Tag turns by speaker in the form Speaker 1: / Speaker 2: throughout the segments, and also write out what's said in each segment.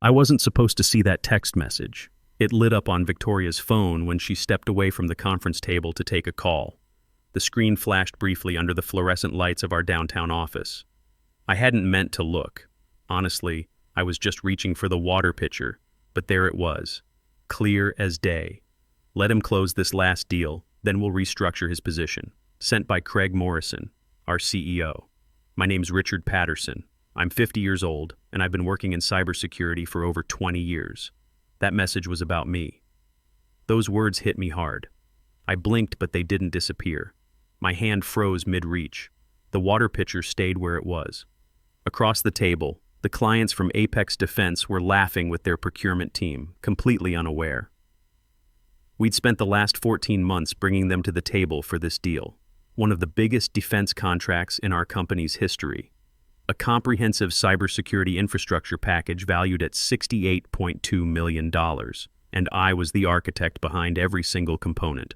Speaker 1: I wasn't supposed to see that text message. It lit up on Victoria's phone when she stepped away from the conference table to take a call. The screen flashed briefly under the fluorescent lights of our downtown office. I hadn't meant to look. Honestly, I was just reaching for the water pitcher, but there it was, clear as day. Let him close this last deal, then we'll restructure his position. Sent by Craig Morrison, our CEO. My name's Richard Patterson. I'm 50 years old, and I've been working in cybersecurity for over 20 years. That message was about me. Those words hit me hard. I blinked, but they didn't disappear. My hand froze mid-reach. The water pitcher stayed where it was. Across the table, the clients from Apex Defense were laughing with their procurement team, completely unaware. We'd spent the last 14 months bringing them to the table for this deal, one of the biggest defense contracts in our company's history. A comprehensive cybersecurity infrastructure package valued at $68.2 million, and I was the architect behind every single component.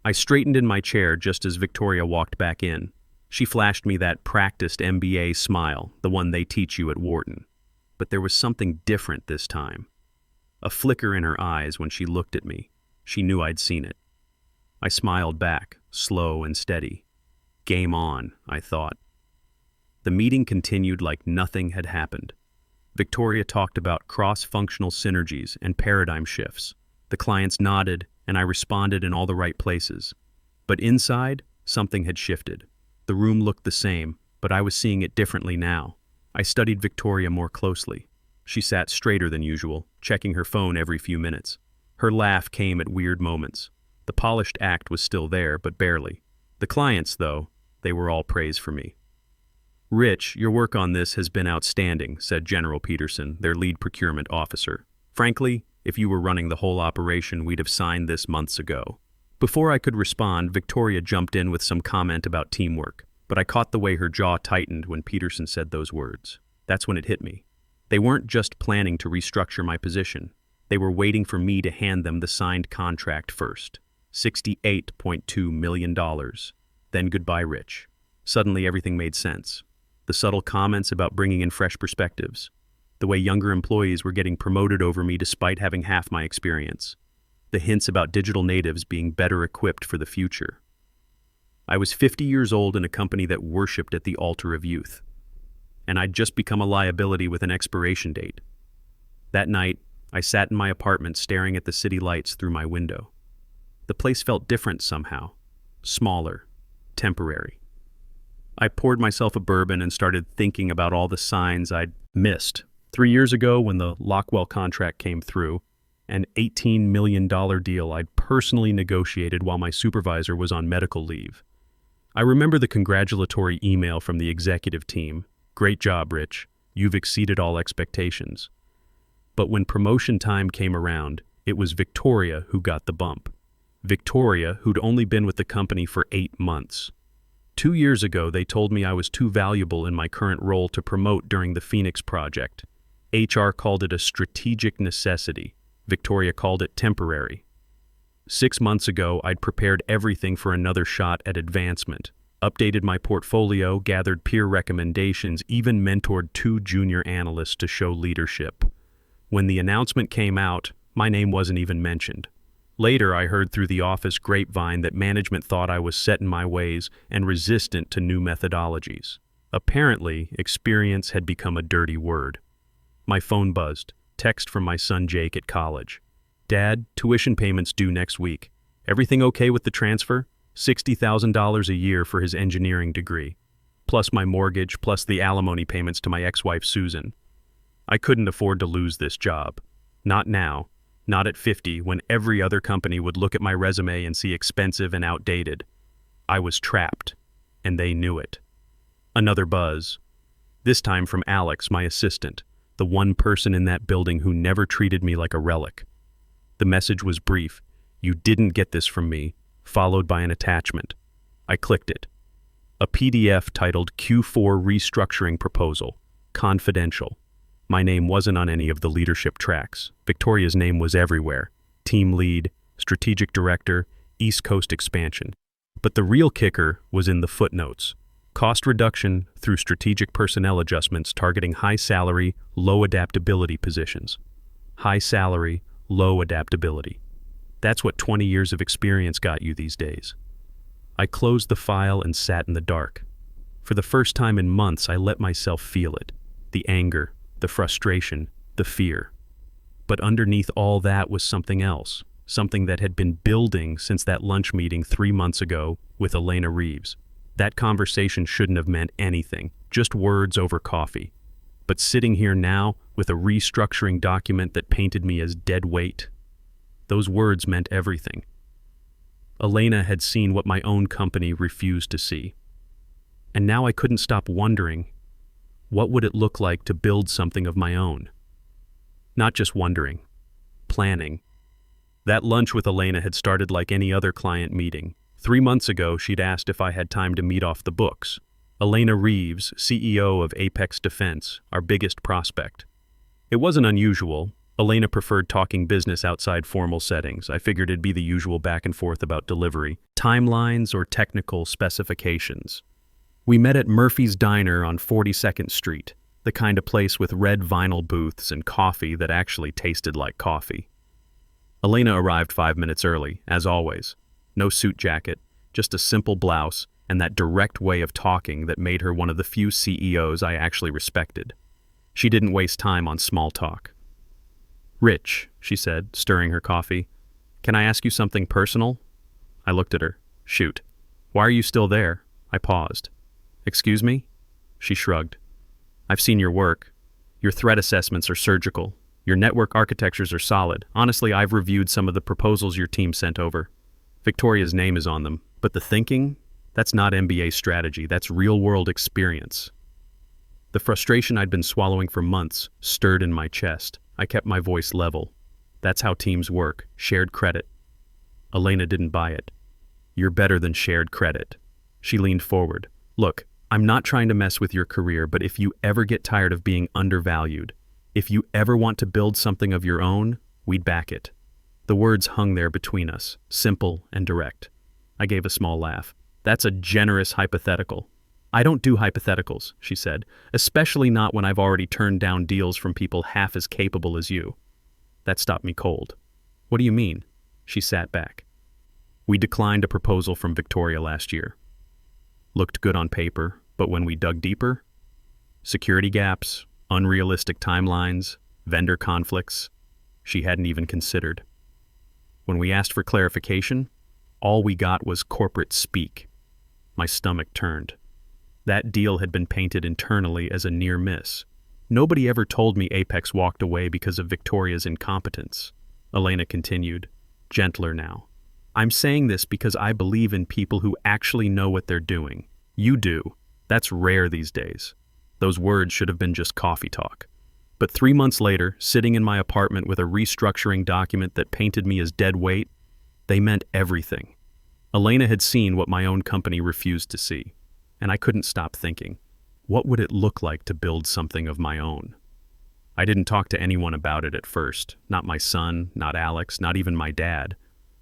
Speaker 1: I straightened in my chair just as Victoria walked back in. She flashed me that practiced MBA smile, the one they teach you at Wharton. But there was something different this time. A flicker in her eyes when she looked at me. She knew I'd seen it. I smiled back, slow and steady. Game on, I thought. The meeting continued like nothing had happened. Victoria talked about cross-functional synergies and paradigm shifts. The clients nodded, and I responded in all the right places. But inside, something had shifted. The room looked the same, but I was seeing it differently now. I studied Victoria more closely. She sat straighter than usual, checking her phone every few minutes. Her laugh came at weird moments. The polished act was still there, but barely. The clients, though, they were all praise for me. "Rich, your work on this has been outstanding," said General Peterson, their lead procurement officer. "Frankly, if you were running the whole operation, we'd have signed this months ago." Before I could respond, Victoria jumped in with some comment about teamwork, but I caught the way her jaw tightened when Peterson said those words. That's when it hit me. They weren't just planning to restructure my position. They were waiting for me to hand them the signed contract first. $68.2 million. Then goodbye, Rich. Suddenly everything made sense. The subtle comments about bringing in fresh perspectives. The way younger employees were getting promoted over me despite having half my experience. The hints about digital natives being better equipped for the future. I was 50 years old in a company that worshipped at the altar of youth. And I'd just become a liability with an expiration date. That night, I sat in my apartment staring at the city lights through my window. The place felt different somehow. Smaller. Temporary. I poured myself a bourbon and started thinking about all the signs I'd missed. 3 years ago, when the Lockwell contract came through, an $18 million deal I'd personally negotiated while my supervisor was on medical leave. I remember the congratulatory email from the executive team. "Great job, Rich. You've exceeded all expectations." But when promotion time came around, it was Victoria who got the bump. Victoria, who'd only been with the company for 8 months. 2 years ago, they told me I was too valuable in my current role to promote during the Phoenix project. HR called it a strategic necessity. Victoria called it temporary. 6 months ago, I'd prepared everything for another shot at advancement, updated my portfolio, gathered peer recommendations, even mentored 2 junior analysts to show leadership. When the announcement came out, my name wasn't even mentioned. Later, I heard through the office grapevine that management thought I was set in my ways and resistant to new methodologies. Apparently, experience had become a dirty word. My phone buzzed. Text from my son Jake at college. "Dad, tuition payments due next week. Everything okay with the transfer? $60,000 a year for his engineering degree. Plus my mortgage, plus the alimony payments to my ex-wife Susan. I couldn't afford to lose this job. Not now. Not at 50, when every other company would look at my resume and see expensive and outdated. I was trapped, and they knew it." Another buzz. This time from Alex, my assistant, the one person in that building who never treated me like a relic. The message was brief. "You didn't get this from me," followed by an attachment. I clicked it. A PDF titled Q4 Restructuring Proposal, Confidential. My name wasn't on any of the leadership tracks. Victoria's name was everywhere. Team lead, strategic director, East Coast expansion. But the real kicker was in the footnotes. Cost reduction through strategic personnel adjustments targeting high salary, low adaptability positions. High salary, low adaptability. That's what 20 years of experience got you these days. I closed the file and sat in the dark. For the first time in months, I let myself feel it. The anger, the frustration, the fear. But underneath all that was something else, something that had been building since that lunch meeting 3 months ago with Elena Reeves. That conversation shouldn't have meant anything, just words over coffee. But sitting here now with a restructuring document that painted me as dead weight, those words meant everything. Elena had seen what my own company refused to see. And now I couldn't stop wondering, what would it look like to build something of my own? Not just wondering, planning. That lunch with Elena had started like any other client meeting. 3 months ago, she'd asked if I had time to meet off the books. Elena Reeves, CEO of Apex Defense, our biggest prospect. It wasn't unusual. Elena preferred talking business outside formal settings. I figured it'd be the usual back and forth about delivery, timelines, or technical specifications. We met at Murphy's Diner on 42nd Street, the kind of place with red vinyl booths and coffee that actually tasted like coffee. Elena arrived 5 minutes early, as always. No suit jacket, just a simple blouse and that direct way of talking that made her one of the few CEOs I actually respected. She didn't waste time on small talk. "Rich," she said, stirring her coffee, "can I ask you something personal?" I looked at her. "Shoot. Why are you still there?" I paused. "Excuse me?" She shrugged. "I've seen your work. Your threat assessments are surgical. Your network architectures are solid. Honestly, I've reviewed some of the proposals your team sent over. Victoria's name is on them, but the thinking? That's not MBA strategy, that's real-world experience." The frustration I'd been swallowing for months stirred in my chest. I kept my voice level. That's how teams work, shared credit. Elena didn't buy it. "You're better than shared credit." She leaned forward. "Look, I'm not trying to mess with your career, but if you ever get tired of being undervalued, if you ever want to build something of your own, we'd back it." The words hung there between us, simple and direct. I gave a small laugh. "That's a generous hypothetical." "I don't do hypotheticals," she said, "especially not when I've already turned down deals from people half as capable as you." That stopped me cold. "What do you mean?" She sat back. "We declined a proposal from Victoria last year. Looked good on paper, but when we dug deeper, security gaps, unrealistic timelines, vendor conflicts, she hadn't even considered. When we asked for clarification, all we got was corporate speak. My stomach turned. That deal had been painted internally as a near miss. Nobody ever told me Apex walked away because of Victoria's incompetence. Elena continued, gentler now. "I'm saying this because I believe in people who actually know what they're doing. You do. That's rare these days. Those words should have been just coffee talk. But 3 months later, sitting in my apartment with a restructuring document that painted me as dead weight, they meant everything. Elena had seen what my own company refused to see, and I couldn't stop thinking, what would it look like to build something of my own? I didn't talk to anyone about it at first, not my son, not Alex, not even my dad,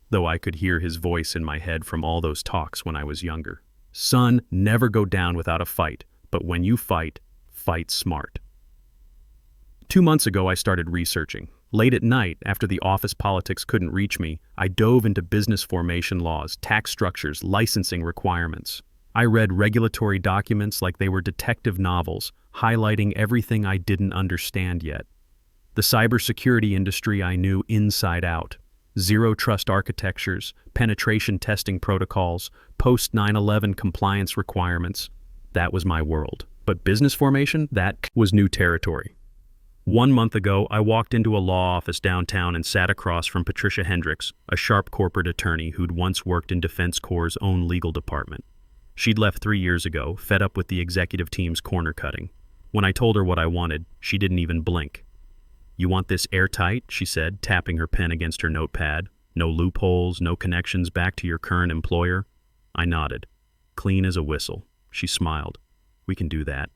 Speaker 1: though I could hear his voice in my head from all those talks when I was younger. "Son, never go down without a fight, but when you fight, fight smart." 2 months ago, I started researching. Late at night, after the office politics couldn't reach me, I dove into business formation laws, tax structures, licensing requirements. I read regulatory documents like they were detective novels, highlighting everything I didn't understand yet. The cybersecurity industry I knew inside out. Zero trust architectures, penetration testing protocols, post-9/11 compliance requirements. That was my world. But business formation, that was new territory. 1 month ago, I walked into a law office downtown and sat across from Patricia Hendricks, a sharp corporate attorney who'd once worked in Defense Corps' own legal department. She'd left 3 years ago, fed up with the executive team's corner cutting. When I told her what I wanted, she didn't even blink. "You want this airtight?" she said, tapping her pen against her notepad. "No loopholes, no connections back to your current employer?" I nodded. "Clean as a whistle." She smiled. "We can do that."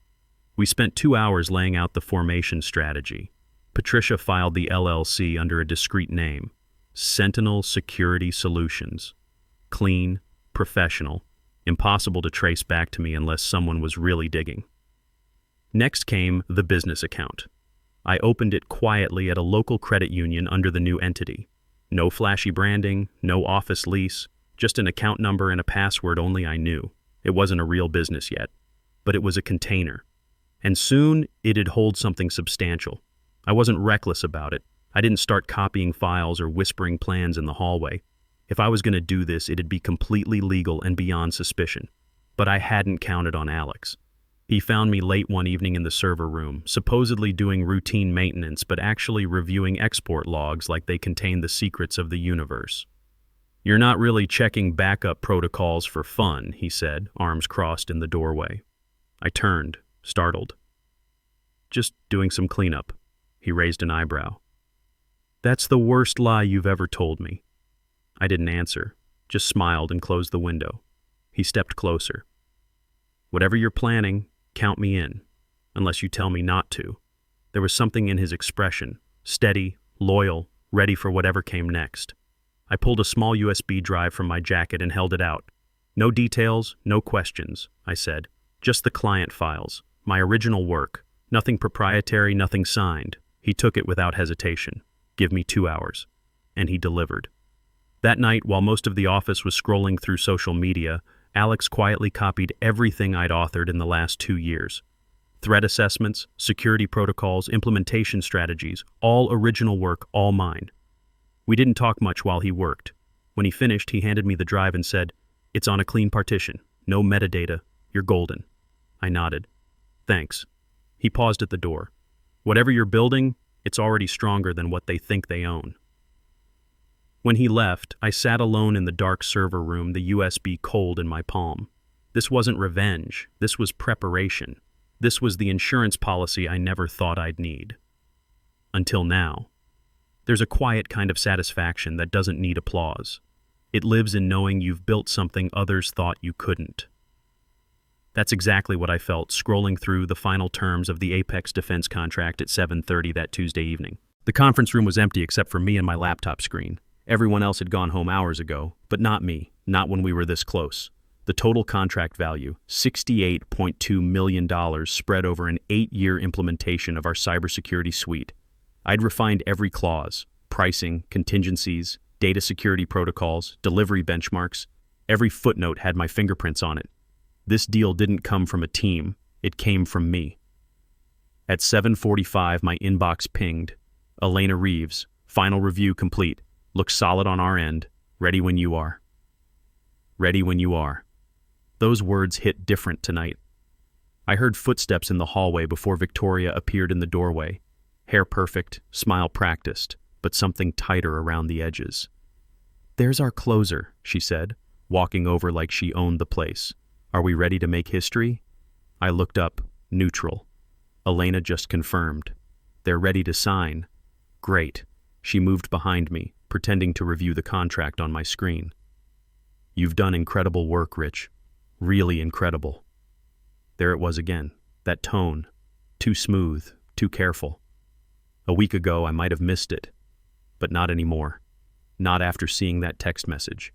Speaker 1: We spent 2 hours laying out the formation strategy. Patricia filed the LLC under a discrete name, Sentinel Security Solutions. Clean, professional, Impossible to trace back to me unless someone was really digging. Next came the business account. I opened it quietly at a local credit union under the new entity. No flashy branding, no office lease, just an account number and a password only I knew. It wasn't a real business yet, but it was a container. And soon, it'd hold something substantial. I wasn't reckless about it. I didn't start copying files or whispering plans in the hallway. If I was going to do this, it'd be completely legal and beyond suspicion. But I hadn't counted on Alex. He found me late one evening in the server room, supposedly doing routine maintenance, but actually reviewing export logs like they contained the secrets of the universe. "You're not really checking backup protocols for fun," he said, arms crossed in the doorway. I turned, startled. "Just doing some cleanup." He raised an eyebrow. "That's the worst lie you've ever told me." I didn't answer, just smiled and closed the window. He stepped closer. "Whatever you're planning, count me in, unless you tell me not to." There was something in his expression, steady, loyal, ready for whatever came next. I pulled a small USB drive from my jacket and held it out. "No details, no questions," I said. "Just the client files, my original work. Nothing proprietary, nothing signed." He took it without hesitation. "Give me 2 hours." And he delivered. That night, while most of the office was scrolling through social media, Alex quietly copied everything I'd authored in the last 2 years. Threat assessments, security protocols, implementation strategies, all original work, all mine. We didn't talk much while he worked. When he finished, he handed me the drive and said, "It's on a clean partition. No metadata. You're golden." I nodded. "Thanks." He paused at the door. "Whatever you're building, it's already stronger than what they think they own." When he left, I sat alone in the dark server room, the USB cold in my palm. This wasn't revenge. This was preparation. This was the insurance policy I never thought I'd need. Until now. There's a quiet kind of satisfaction that doesn't need applause. It lives in knowing you've built something others thought you couldn't. That's exactly what I felt scrolling through the final terms of the Apex defense contract at 7:30 that Tuesday evening. The conference room was empty except for me and my laptop screen. Everyone else had gone home hours ago, but not me, not when we were this close. The total contract value, $68.2 million spread over an 8-year implementation of our cybersecurity suite. I'd refined every clause, pricing, contingencies, data security protocols, delivery benchmarks. Every footnote had my fingerprints on it. This deal didn't come from a team, it came from me. At 7:45, my inbox pinged. "Elena Reeves, final review complete. Looks solid on our end. Ready when you are." Ready when you are. Those words hit different tonight. I heard footsteps in the hallway before Victoria appeared in the doorway. Hair perfect, smile practiced, but something tighter around the edges. "There's our closer," she said, walking over like she owned the place. "Are we ready to make history?" I looked up, neutral. Elena just confirmed. "They're ready to sign." Great. She moved behind me, pretending to review the contract on my screen. "You've done incredible work, Rich. Really incredible." There it was again, that tone. Too smooth, too careful. A week ago, I might have missed it, but not anymore. Not after seeing that text message.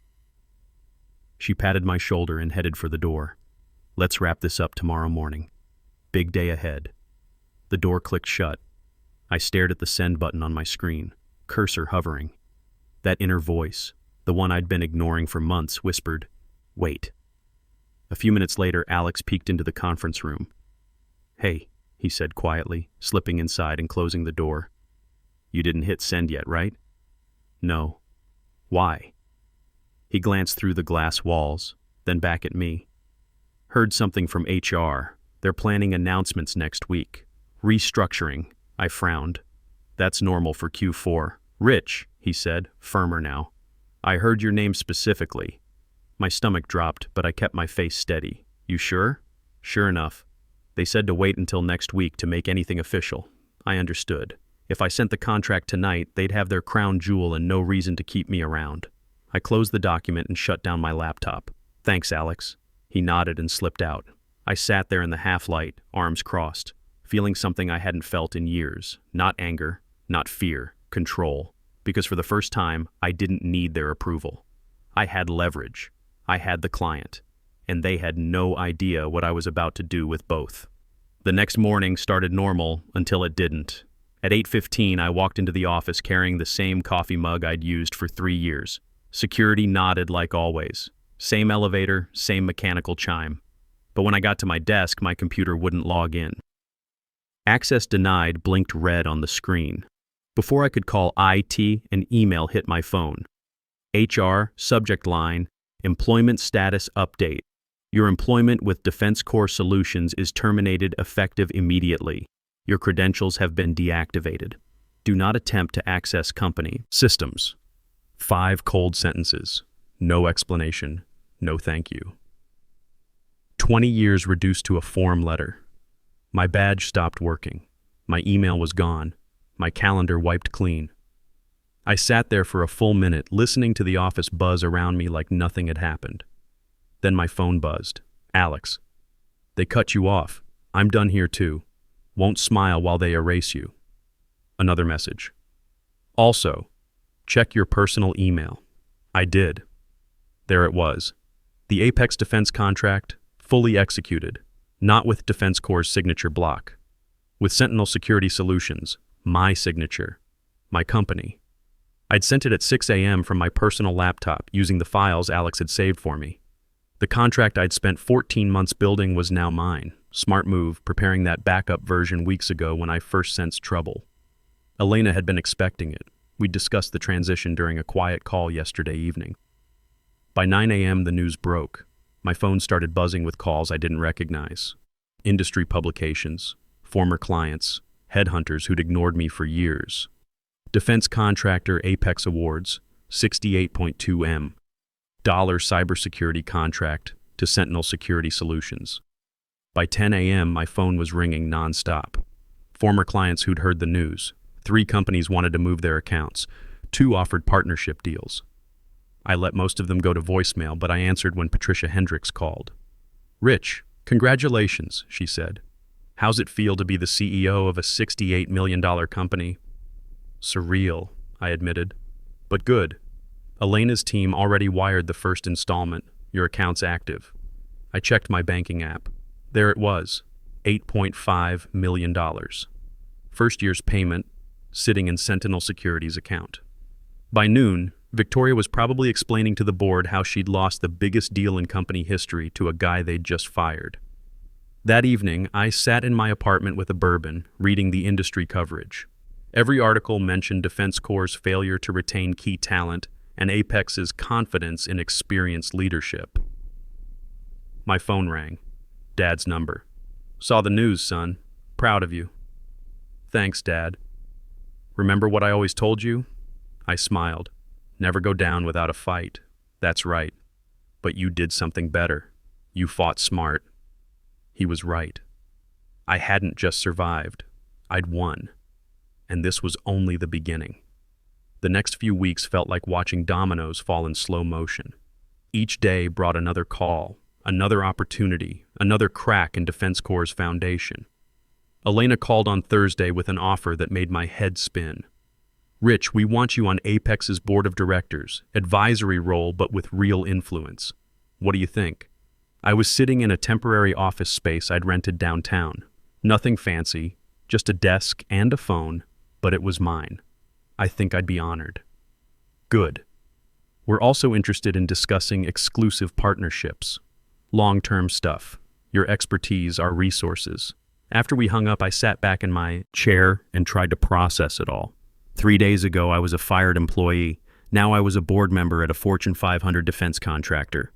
Speaker 1: She patted my shoulder and headed for the door. "Let's wrap this up tomorrow morning. Big day ahead." The door clicked shut. I stared at the send button on my screen, cursor hovering. That inner voice, the one I'd been ignoring for months, whispered, "Wait." A few minutes later, Alex peeked into the conference room. "Hey," he said quietly, slipping inside and closing the door. "You didn't hit send yet, right?" "No." "Why?" He glanced through the glass walls, then back at me. "Heard something from HR. They're planning announcements next week. Restructuring." I frowned. "That's normal for Q4. "Rich," he said, firmer now. "I heard your name specifically." My stomach dropped, but I kept my face steady. "You sure?" "Sure enough. They said to wait until next week to make anything official." I understood. If I sent the contract tonight, they'd have their crown jewel and no reason to keep me around. I closed the document and shut down my laptop. "Thanks, Alex." He nodded and slipped out. I sat there in the half-light, arms crossed, feeling something I hadn't felt in years. Not anger, not fear, control. Because for the first time, I didn't need their approval. I had leverage. I had the client. and they had no idea what I was about to do with both. The next morning started normal until it didn't. At 8:15, I walked into the office carrying the same coffee mug I'd used for 3 years. Security nodded like always. Same elevator, same mechanical chime. But when I got to my desk, my computer wouldn't log in. Access denied blinked red on the screen. Before I could call IT, an email hit my phone. HR, subject line, employment status update. Your employment with Defense Corps Solutions is terminated effective immediately. Your credentials have been deactivated. Do not attempt to access company systems. 5 cold sentences. No explanation. No thank you. 20 years reduced to a form letter. My badge stopped working. My email was gone. My calendar wiped clean. I sat there for a full minute, listening to the office buzz around me like nothing had happened. Then my phone buzzed. Alex. They cut you off. I'm done here too. Won't smile while they erase you. Another message. Also, check your personal email. I did. There it was. The Apex Defense contract, fully executed, not with Defense Corps' signature block. With Sentinel Security Solutions, my signature, my company. I'd sent it at 6 a.m. from my personal laptop using the files Alex had saved for me. The contract I'd spent 14 months building was now mine. Smart move, preparing that backup version weeks ago when I first sensed trouble. Elena had been expecting it. We'd discussed the transition during a quiet call yesterday evening. By 9 a.m., the news broke. My phone started buzzing with calls I didn't recognize. Industry publications, former clients, headhunters who'd ignored me for years. Defense contractor Apex Awards, 68.2 M. Dollar cybersecurity contract to Sentinel Security Solutions. By 10 a.m., my phone was ringing nonstop. Former clients who'd heard the news. 3 companies wanted to move their accounts. 2 offered partnership deals. I let most of them go to voicemail, but I answered when Patricia Hendricks called. Rich, congratulations, she said. How's it feel to be the CEO of a $68 million company? Surreal, I admitted. But good. Elena's team already wired the first installment. Your account's active. I checked my banking app. There it was, $8.5 million. First year's payment, sitting in Sentinel Security's account. By noon, Victoria was probably explaining to the board how she'd lost the biggest deal in company history to a guy they'd just fired. That evening, I sat in my apartment with a bourbon, reading the industry coverage. Every article mentioned Defense Corps' failure to retain key talent and Apex's confidence in experienced leadership. My phone rang. Dad's number. Saw the news, son. Proud of you. Thanks, Dad. Remember what I always told you? I smiled. Never go down without a fight. That's right. But you did something better. You fought smart. He was right. I hadn't just survived. I'd won. And this was only the beginning. The next few weeks felt like watching dominoes fall in slow motion. Each day brought another call, another opportunity, another crack in Defense Corps' foundation. Elena called on Thursday with an offer that made my head spin. Rich, we want you on Apex's board of directors, advisory role but with real influence. What do you think? I was sitting in a temporary office space I'd rented downtown. Nothing fancy, just a desk and a phone, but it was mine. I think I'd be honored. Good. We're also interested in discussing exclusive partnerships. Long-term stuff. Your expertise, our resources. After we hung up, I sat back in my chair and tried to process it all. 3 days ago, I was a fired employee. Now I was a board member at a Fortune 500 defense contractor.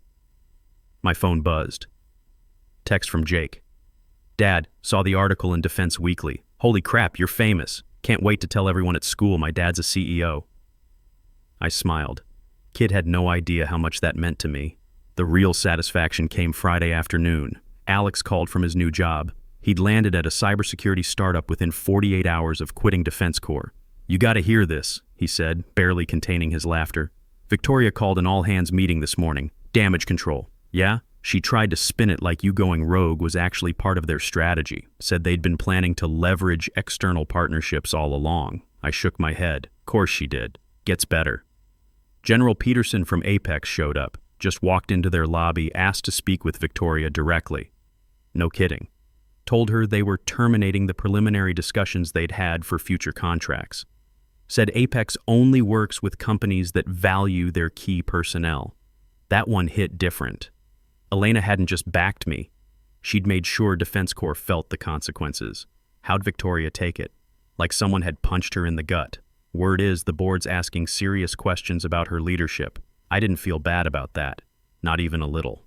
Speaker 1: My phone buzzed. Text from Jake. Dad, saw the article in Defense Weekly. Holy crap, you're famous. Can't wait to tell everyone at school my dad's a CEO. I smiled. Kid had no idea how much that meant to me. The real satisfaction came Friday afternoon. Alex called from his new job. He'd landed at a cybersecurity startup within 48 hours of quitting Defense Corps. You gotta hear this, he said, barely containing his laughter. Victoria called an all-hands meeting this morning. Damage control. Yeah? She tried to spin it like you going rogue was actually part of their strategy. Said they'd been planning to leverage external partnerships all along. I shook my head. Course she did. Gets better. General Peterson from Apex showed up. Just walked into their lobby, asked to speak with Victoria directly. No kidding. Told her they were terminating the preliminary discussions they'd had for future contracts. Said Apex only works with companies that value their key personnel. That one hit different. Elena hadn't just backed me. She'd made sure Defense Corps felt the consequences. How'd Victoria take it? Like someone had punched her in the gut. Word is the board's asking serious questions about her leadership. I didn't feel bad about that. Not even a little.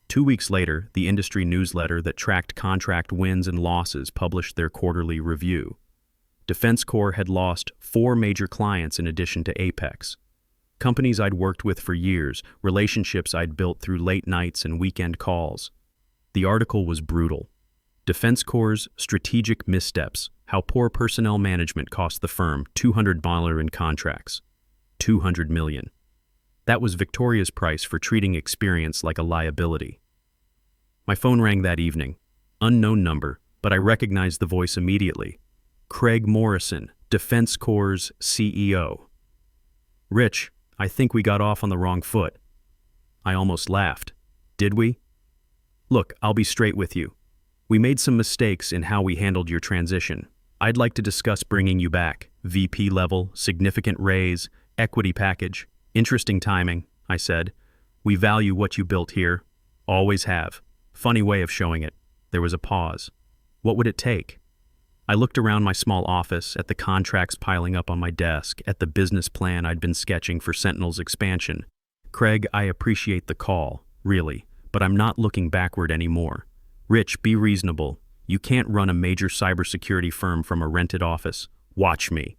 Speaker 1: 2 weeks later, the industry newsletter that tracked contract wins and losses published their quarterly review. Defense Corps had lost 4 major clients in addition to Apex. Companies I'd worked with for years, relationships I'd built through late nights and weekend calls. The article was brutal. Defense Corps' strategic missteps, how poor personnel management cost the firm $200 million in contracts. $200 million. That was Victoria's price for treating experience like a liability. My phone rang that evening. Unknown number, but I recognized the voice immediately. Craig Morrison, Defense Corps' CEO. "Rich, I think we got off on the wrong foot." I almost laughed. "Did we?" "Look, I'll be straight with you. We made some mistakes in how we handled your transition. I'd like to discuss bringing you back. VP level, significant raise, equity package. Interesting timing," I said. "We value what you built here. Always have." Funny way of showing it. There was a pause. What would it take? I looked around my small office, at the contracts piling up on my desk, at the business plan I'd been sketching for Sentinel's expansion. "Craig, I appreciate the call, really, but I'm not looking backward anymore. Rich, be reasonable. You can't run a major cybersecurity firm from a rented office. Watch me."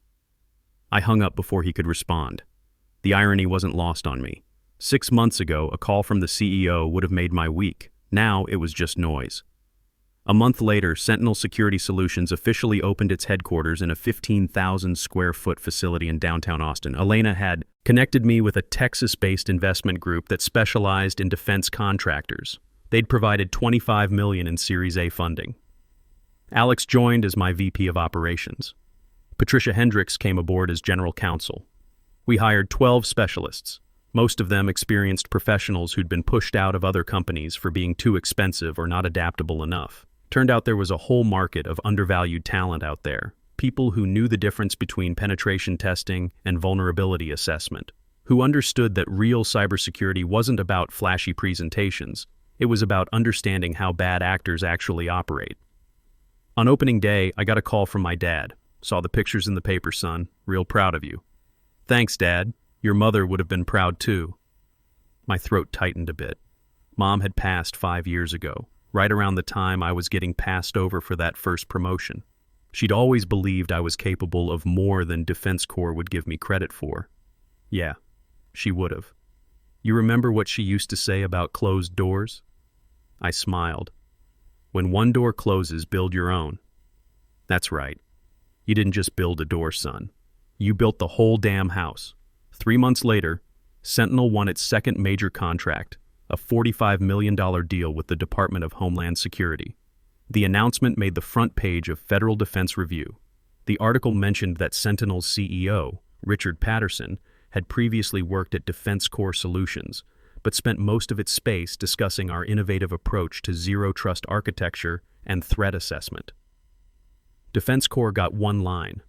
Speaker 1: I hung up before he could respond. The irony wasn't lost on me. 6 months ago, a call from the CEO would have made my week. Now it was just noise. A month later, Sentinel Security Solutions officially opened its headquarters in a 15,000 square foot facility in downtown Austin. Elena had connected me with a Texas-based investment group that specialized in defense contractors. They'd provided $25 million in Series A funding. Alex joined as my VP of Operations. Patricia Hendricks came aboard as General Counsel. We hired 12 specialists, most of them experienced professionals who'd been pushed out of other companies for being too expensive or not adaptable enough. Turned out there was a whole market of undervalued talent out there, people who knew the difference between penetration testing and vulnerability assessment, who understood that real cybersecurity wasn't about flashy presentations, it was about understanding how bad actors actually operate. On opening day, I got a call from my dad. "Saw the pictures in the paper, son. Real proud of you." "Thanks, Dad. Your mother would have been proud too." My throat tightened a bit. Mom had passed 5 years ago, right around the time I was getting passed over for that first promotion. She'd always believed I was capable of more than Defense Corps would give me credit for. Yeah, she would have. "You remember what she used to say about closed doors?" I smiled. "When one door closes, build your own." That's right. You didn't just build a door, son. You built the whole damn house. 3 months later, Sentinel won its second major contract, a $45 million deal with the Department of Homeland Security. The announcement made the front page of Federal Defense Review. The article mentioned that Sentinel's CEO, Richard Patterson, had previously worked at Defense Corps Solutions, but spent most of its space discussing our innovative approach to zero-trust architecture and threat assessment. Defense Corps got one line.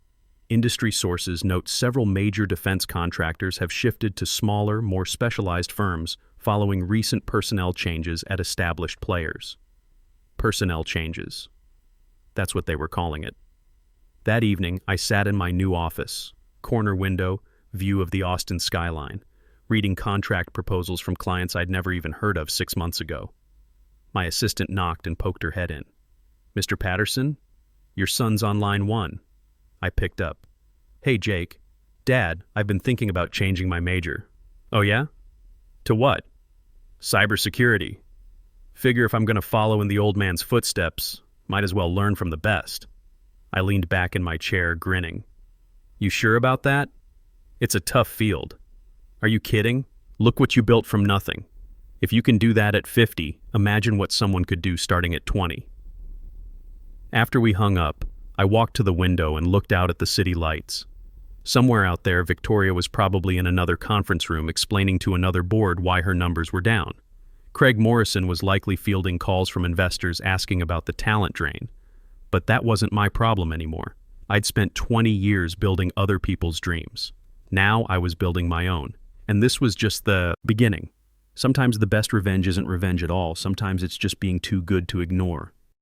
Speaker 1: Industry sources note several major defense contractors have shifted to smaller, more specialized firms following recent personnel changes at established players. Personnel changes. That's what they were calling it. That evening, I sat in my new office, corner window, view of the Austin skyline, reading contract proposals from clients I'd never even heard of 6 months ago. My assistant knocked and poked her head in. "Mr. Patterson, your son's on line 1. I picked up. "Hey, Jake. Dad, I've been thinking about changing my major." "Oh yeah? To what?" "Cybersecurity. Figure if I'm going to follow in the old man's footsteps, might as well learn from the best." I leaned back in my chair, grinning. "You sure about that? It's a tough field." "Are you kidding? Look what you built from nothing. If you can do that at 50, imagine what someone could do starting at 20. After we hung up, I walked to the window and looked out at the city lights. Somewhere out there, Victoria was probably in another conference room explaining to another board why her numbers were down. Craig Morrison was likely fielding calls from investors asking about the talent drain. But that wasn't my problem anymore. I'd spent 20 years building other people's dreams. Now I was building my own. And this was just the beginning. Sometimes the best revenge isn't revenge at all. Sometimes it's just being too good to ignore.